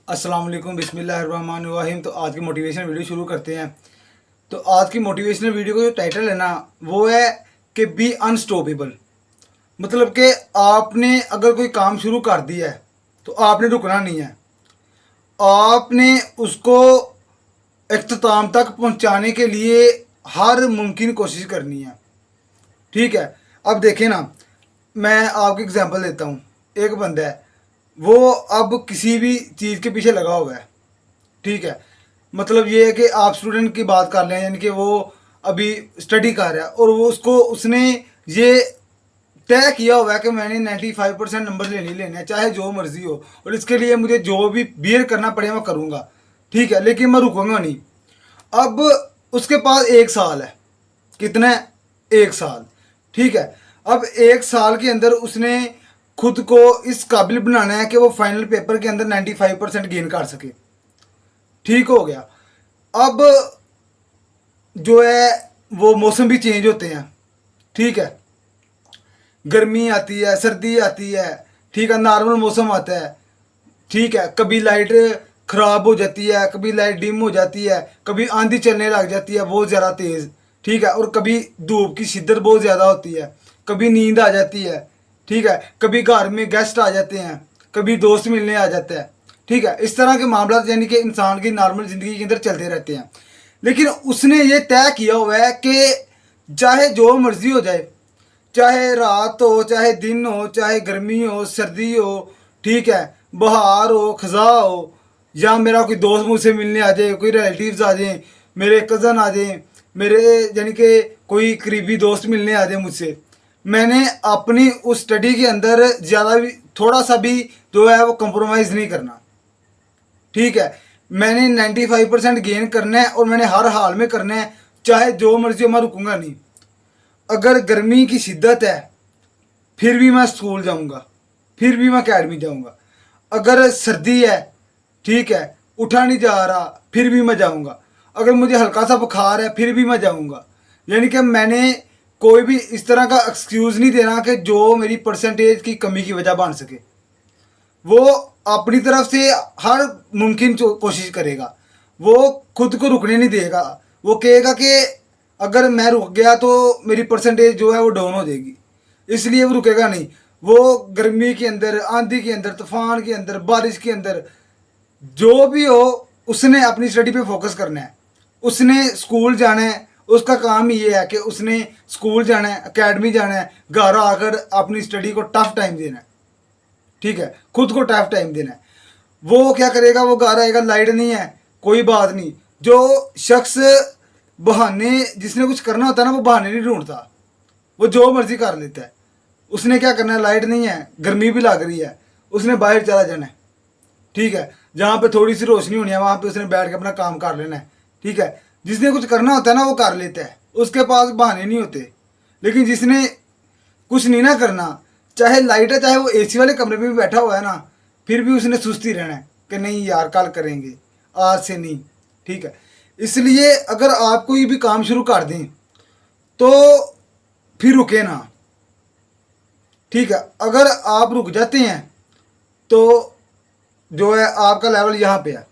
अस्सलाम वालेकुम बिस्मिल्लाहिर्रहमानिर्रहीम। तो आज की मोटिवेशनल वीडियो शुरू करते हैं। तो आज की मोटिवेशनल वीडियो का जो टाइटल है ना, वो है कि बी अनस्टॉपेबल। मतलब कि आपने अगर कोई काम शुरू कर दिया है तो आपने रुकना नहीं है। आपने उसको इख्तिताम तक पहुंचाने के लिए हर मुमकिन कोशिश करनी है। ठीक है, अब देखें ना, मैं आपको एग्जांपल देता हूँ। एक बंदा है, वो अब किसी भी चीज़ के पीछे लगा हुआ है। ठीक है, मतलब ये है कि आप स्टूडेंट की बात कर लें, यानी कि वो अभी स्टडी कर रहा है और वो उसने ये तय किया हुआ है कि मैंने 95% नंबर लेने ही लेने हैं, चाहे जो मर्जी हो, और इसके लिए मुझे जो भी बियर करना पड़े मैं करूँगा। ठीक है, लेकिन मैं रुकूंगा नहीं। अब उसके पास 1 साल है। कितना है? 1 साल। ठीक है, अब 1 साल के अंदर उसने खुद को इस काबिल बनाना है कि वो फाइनल पेपर के अंदर 95% गेन कर सके। ठीक हो गया। अब जो है वो मौसम भी चेंज होते हैं। ठीक है, गर्मी आती है, सर्दी आती है, ठीक है, नॉर्मल मौसम आता है। ठीक है, कभी लाइट ख़राब हो जाती है, कभी लाइट डिम हो जाती है, कभी आंधी चलने लग जाती है बहुत ज़्यादा तेज़। ठीक है, और कभी धूप की शिद्दत बहुत ज़्यादा होती है, कभी नींद आ जाती है। ठीक है, कभी घर में गेस्ट आ जाते हैं, कभी दोस्त मिलने आ जाता है। ठीक है, इस तरह के मामला यानी कि इंसान की नॉर्मल ज़िंदगी के अंदर चलते रहते हैं। लेकिन उसने ये तय किया हुआ है कि चाहे जो मर्ज़ी हो जाए, चाहे रात हो, चाहे दिन हो, चाहे गर्मी हो, सर्दी हो, ठीक है, बहार हो, खज़ां हो, या मेरा कोई दोस्त मुझसे मिलने आ जाए, कोई रिलेटिव्स आ जाएं, मेरे कज़न आ जाएं, मेरे यानी कि कोई करीबी दोस्त मिलने आ जाए मुझसे, मैंने अपनी उस स्टडी के अंदर ज़्यादा भी, थोड़ा सा भी जो है वो कंप्रोमाइज़ नहीं करना। ठीक है, मैंने 95% गेन करना है और मैंने हर हाल में करना है, चाहे जो मर्जी हो, मैं रुकूंगा नहीं। अगर गर्मी की शिद्दत है फिर भी मैं स्कूल जाऊंगा, फिर भी मैं अकेडमी जाऊंगा। अगर सर्दी है, ठीक है, उठा नहीं जा रहा, फिर भी मैं जाऊंगा। अगर मुझे हल्का सा बुखार है फिर भी मैं जाऊंगा। यानी कि मैंने कोई भी इस तरह का एक्सक्यूज़ नहीं देना कि जो मेरी परसेंटेज की कमी की वजह बन सके। वो अपनी तरफ से हर मुमकिन कोशिश करेगा। वो खुद को रुकने नहीं देगा। वो कहेगा कि अगर मैं रुक गया तो मेरी परसेंटेज जो है वो डाउन हो जाएगी, इसलिए वो रुकेगा नहीं। वो गर्मी के अंदर, आंधी के अंदर, तूफान के अंदर, बारिश के अंदर, जो भी हो, उसने अपनी स्टडी पे फोकस करना है। उसने स्कूल जाना है, उसका काम ही ये है कि उसने स्कूल जाना है, एकेडमी जाना है, घर आकर अपनी स्टडी को टफ टाइम देना है। ठीक है, खुद को टफ टाइम देना है। वो क्या करेगा? वो घर आएगा, लाइट नहीं है, कोई बात नहीं। जो शख्स बहाने, जिसने कुछ करना होता है ना, वो बहाने नहीं ढूंढता, वो जो मर्जी कर लेता है। उसने क्या करना है? लाइट नहीं है, गर्मी भी लग रही है, उसने बाहर चला जाना है। ठीक है, जहाँ पे थोड़ी सी रोशनी होनी है वहाँ पे उसने बैठ के अपना काम कर लेना है। ठीक है, जिसने कुछ करना होता है ना वो कर लेता है, उसके पास बहाने नहीं होते। लेकिन जिसने कुछ नहीं ना करना, चाहे लाइट है, चाहे वो एसी वाले कमरे में भी बैठा हुआ है ना, फिर भी उसने सुस्ती रहना है कि नहीं यार कल करेंगे, आज से नहीं। ठीक है, इसलिए अगर आप कोई भी काम शुरू कर दें तो फिर रुके ना। ठीक है, अगर आप रुक जाते हैं तो जो है आपका लेवल यहाँ पे है।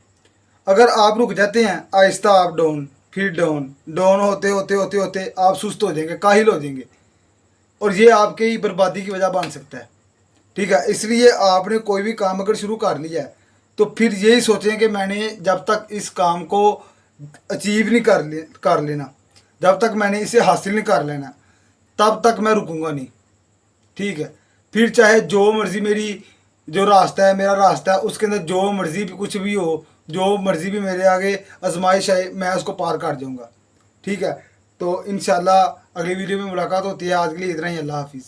अगर आप रुक जाते हैं, आहिस्ता आप डाउन, फिर डाउन, डाउन होते होते होते होते आप सुस्त हो जाएंगे, काहिल हो जाएंगे, और ये आपके ही बर्बादी की वजह बन सकता है। ठीक है, इसलिए आपने कोई भी काम अगर शुरू कर लिया है तो फिर यही सोचें कि मैंने जब तक इस काम को अचीव नहीं कर लेना, जब तक मैंने इसे हासिल नहीं कर लेना, तब तक मैं रुकूंगा नहीं। ठीक है, फिर चाहे जो मर्ज़ी मेरी जो रास्ता है, मेरा रास्ता है, उसके अंदर जो मर्ज़ी भी कुछ भी हो, जो मर्ज़ी भी मेरे आगे आजमाइश है, मैं उसको पार कर जाऊंगा। ठीक है, तो इंशाल्लाह अगली वीडियो में मुलाकात होती है। आज के लिए इतना ही। अल्लाह हाफिज़।